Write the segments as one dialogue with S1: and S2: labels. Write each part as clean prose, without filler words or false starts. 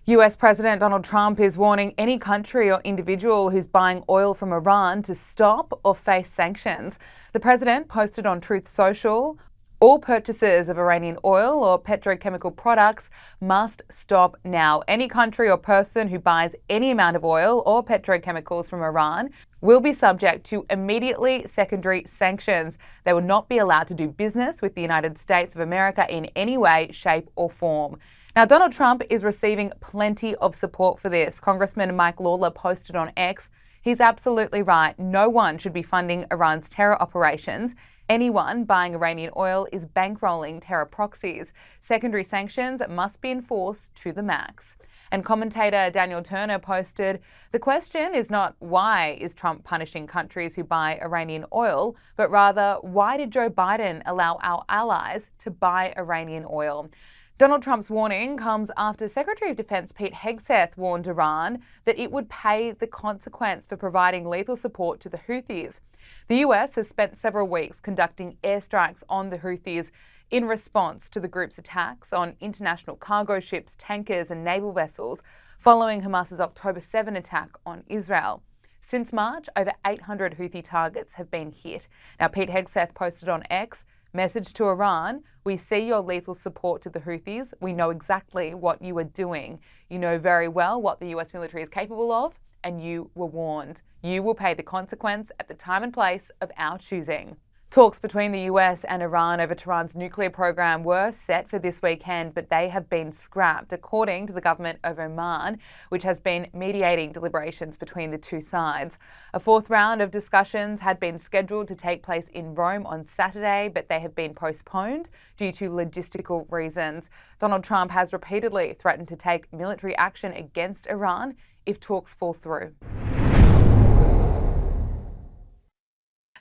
S1: US President Donald Trump is warning any country or individual who's buying oil from Iran to stop or face sanctions. The president posted on Truth Social, all purchases of Iranian oil or petrochemical products must stop now. Any country or person who buys any amount of oil or petrochemicals from Iran will be subject to immediately secondary sanctions. They will not be allowed to do business with the United States of America in any way, shape, or form. Now, Donald Trump is receiving plenty of support for this. Congressman Mike Lawler posted on X, he's absolutely right. No one should be funding Iran's terror operations. Anyone buying Iranian oil is bankrolling terror proxies. Secondary sanctions must be enforced to the max. And commentator Daniel Turner posted, the question is not why is Trump punishing countries who buy Iranian oil, but rather why did Joe Biden allow our allies to buy Iranian oil? Donald Trump's warning comes after Secretary of Defense Pete Hegseth warned Iran that it would pay the consequence for providing lethal support to the Houthis. The US has spent several weeks conducting airstrikes on the Houthis in response to the group's attacks on international cargo ships, tankers and naval vessels following Hamas's October 7 attack on Israel. Since March, over 800 Houthi targets have been hit. Now, Pete Hegseth posted on X, message to Iran, we see your lethal support to the Houthis. We know exactly what you are doing. You know very well what the US military is capable of, and you were warned. You will pay the consequence at the time and place of our choosing. Talks between the US and Iran over Tehran's nuclear program were set for this weekend, but they have been scrapped, according to the government of Oman, which has been mediating deliberations between the two sides. A fourth round of discussions had been scheduled to take place in Rome on Saturday, but they have been postponed due to logistical reasons. Donald Trump has repeatedly threatened to take military action against Iran if talks fall through.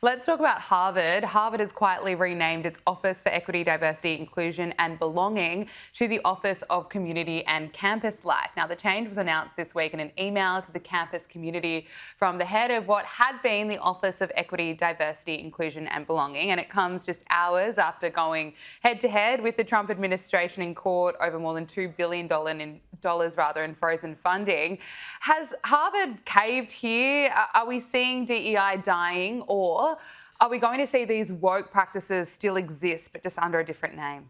S1: Let's talk about Harvard. Harvard has quietly renamed its Office for Equity, Diversity, Inclusion and Belonging to the Office of Community and Campus Life. Now, the change was announced this week in an email to the campus community from the head of what had been the Office of Equity, Diversity, Inclusion and Belonging, and it comes just hours after going head-to-head with the Trump administration in court over more than $2 billion in frozen funding. Has Harvard caved here? Are we seeing DEI dying, or are we going to see these woke practices still exist, but just under a different name?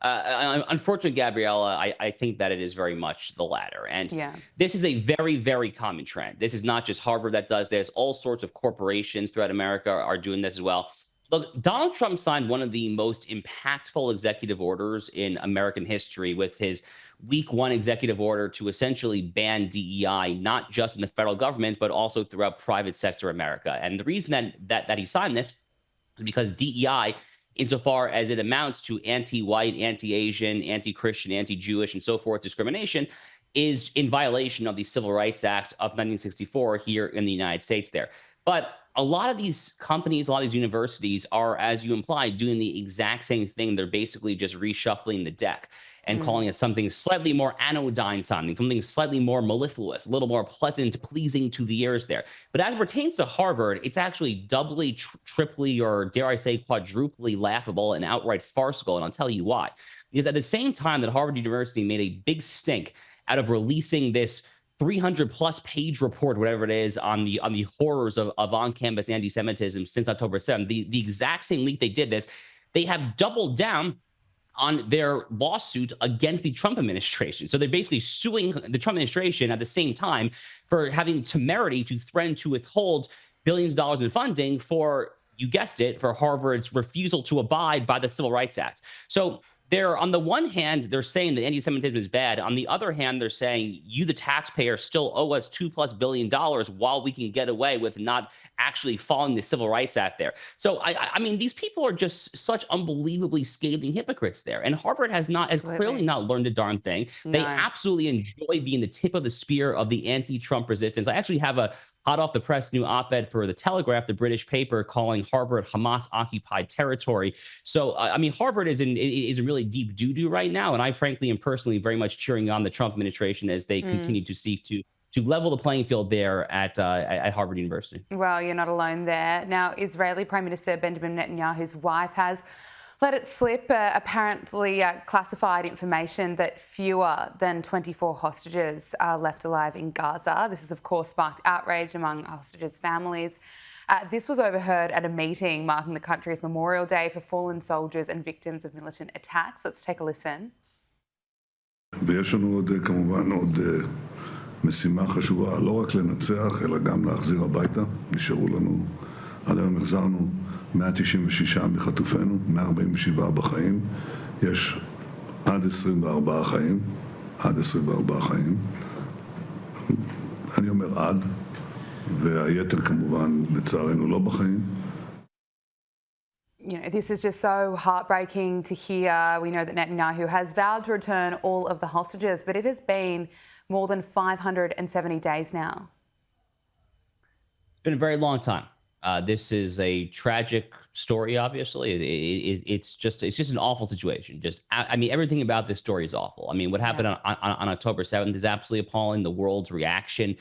S2: Unfortunately, Gabriella, I think that it is very much the latter. And this is a very, very common trend. This is not just Harvard that does this. All sorts of corporations throughout America are doing this as well. Look, Donald Trump signed one of the most impactful executive orders in American history with his week one executive order to essentially ban DEI, not just in the federal government, but also throughout private sector America. And the reason that he signed this is because DEI, insofar as it amounts to anti-white, anti-Asian, anti-Christian, anti-Jewish, and so forth discrimination, is in violation of the Civil Rights Act of 1964 here in the United States there. But a lot of these companies, a lot of these universities are, as you implied, doing the exact same thing. They're basically just reshuffling the deck and calling it something slightly more anodyne sounding, something slightly more mellifluous, a little more pleasant, pleasing to the ears there. But as it pertains to Harvard, it's actually doubly, triply, or dare I say quadruply laughable and outright farcical, and I'll tell you why. Because at the same time that Harvard University made a big stink out of releasing this 300-plus page report, whatever it is, on the horrors of on-campus anti-Semitism since October 7th, the exact same week they did this, they have doubled down on their lawsuit against the Trump administration. So they're basically suing the Trump administration at the same time for having temerity to threaten to withhold billions of dollars in funding for, you guessed it, for Harvard's refusal to abide by the Civil Rights Act. So they're, on the one hand, they're saying that anti-Semitism is bad. On the other hand, they're saying you, the taxpayer, still owe us $2+ billion while we can get away with not actually following the Civil Rights Act there. So, I mean, these people are just such unbelievably scathing hypocrites there. And Harvard has clearly not learned a darn thing. No. They absolutely enjoy being the tip of the spear of the anti-Trump resistance. I actually have a hot off the press new op-ed for The Telegraph, the British paper, calling Harvard Hamas-occupied territory. So, I mean, Harvard is in really deep doo-doo right now, and I frankly am personally very much cheering on the Trump administration as they continue to seek to level the playing field there at Harvard University.
S1: Well, you're not alone there. Now, Israeli Prime Minister Benjamin Netanyahu's wife has Let it slip, apparently classified information that fewer than 24 hostages are left alive in Gaza. This has, of course, sparked outrage among hostages' families. This was overheard at a meeting marking the country's Memorial Day for fallen soldiers and victims of militant attacks. Let's take a listen.
S3: ויש לנו עוד, כמובן, עוד משימה חשובה, לא רק לנצח, אלא גם להחזיר הביתה. נשארו לנו, עד היום החזרנו 196 מחטופינו, 147 בחיים. יש עד 24 חיים, עד 24 חיים. אני אומר עד, והיתר כמובן לצערנו לא בחיים.
S1: You know, this is just so heartbreaking to hear. We know that Netanyahu has vowed to return all of the hostages, but it has been more than 570 days now.
S2: It's been a very long time. This is a tragic story, obviously. It's just an awful situation. I mean, everything about this story is awful. I mean, what happened on October 7th is absolutely appalling. The world's reaction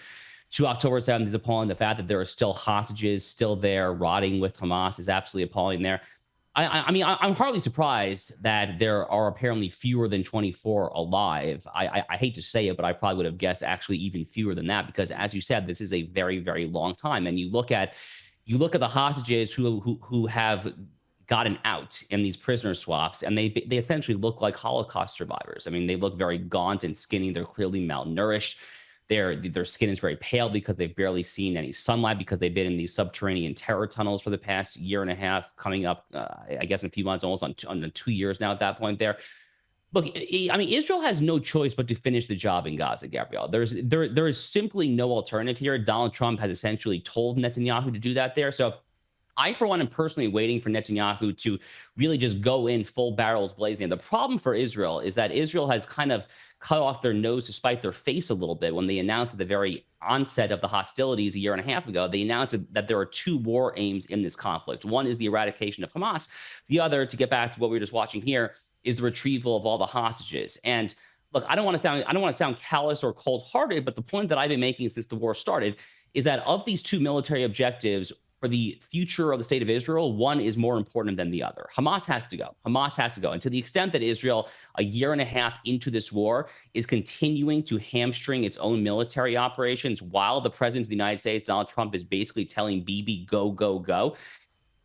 S2: to October 7th is appalling. The fact that there are still hostages still there rotting with Hamas is absolutely appalling there. I mean, I'm hardly surprised that there are apparently fewer than 24 alive. I hate to say it, but I probably would have guessed actually even fewer than that, because as you said, this is a very, very long time. And you look at the hostages who have gotten out in these prisoner swaps, and they essentially look like Holocaust survivors. I mean, they look very gaunt and skinny. They're clearly malnourished. Their skin is very pale because they've barely seen any sunlight, because they've been in these subterranean terror tunnels for the past year and a half, coming up, I guess, in a few months, almost on 2 years now at that point there. Look, I mean, Israel has no choice but to finish the job in Gaza, Gabrielle. There is simply no alternative here. Donald Trump has essentially told Netanyahu to do that there. So I, for one, am personally waiting for Netanyahu to really just go in full barrels blazing. And the problem for Israel is that Israel has kind of cut off their nose to spite their face a little bit when they announced at the very onset of the hostilities a year and a half ago. They announced that there are two war aims in this conflict. One is the eradication of Hamas. The other, to get back to what we were just watching here, is the retrieval of all the hostages. And look, I don't want to sound callous or cold-hearted, but the point that I've been making since the war started is that of these two military objectives for the future of the state of Israel, one is more important than the other. Hamas has to go. Hamas has to go. And to the extent that Israel, a year and a half into this war, is continuing to hamstring its own military operations while the president of the United States, Donald Trump, is basically telling Bibi, go, go, go,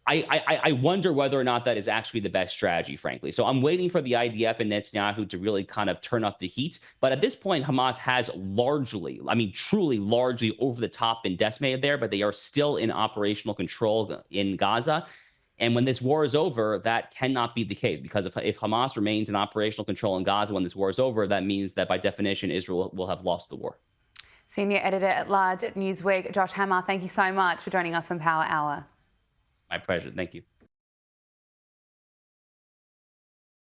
S2: I wonder whether or not that is actually the best strategy, frankly. So I'm waiting for the IDF and Netanyahu to really kind of turn up the heat. But at this point, Hamas has largely, I mean, truly largely over the top been decimated there, but they are still in operational control in Gaza. And when this war is over, that cannot be the case, because if Hamas remains in operational control in Gaza when this war is over, that means that by definition, Israel will have lost the war.
S1: Senior Editor at Large at Newsweek, Josh Hammer, thank you so much for joining us on Power Hour.
S2: My pleasure. Thank you.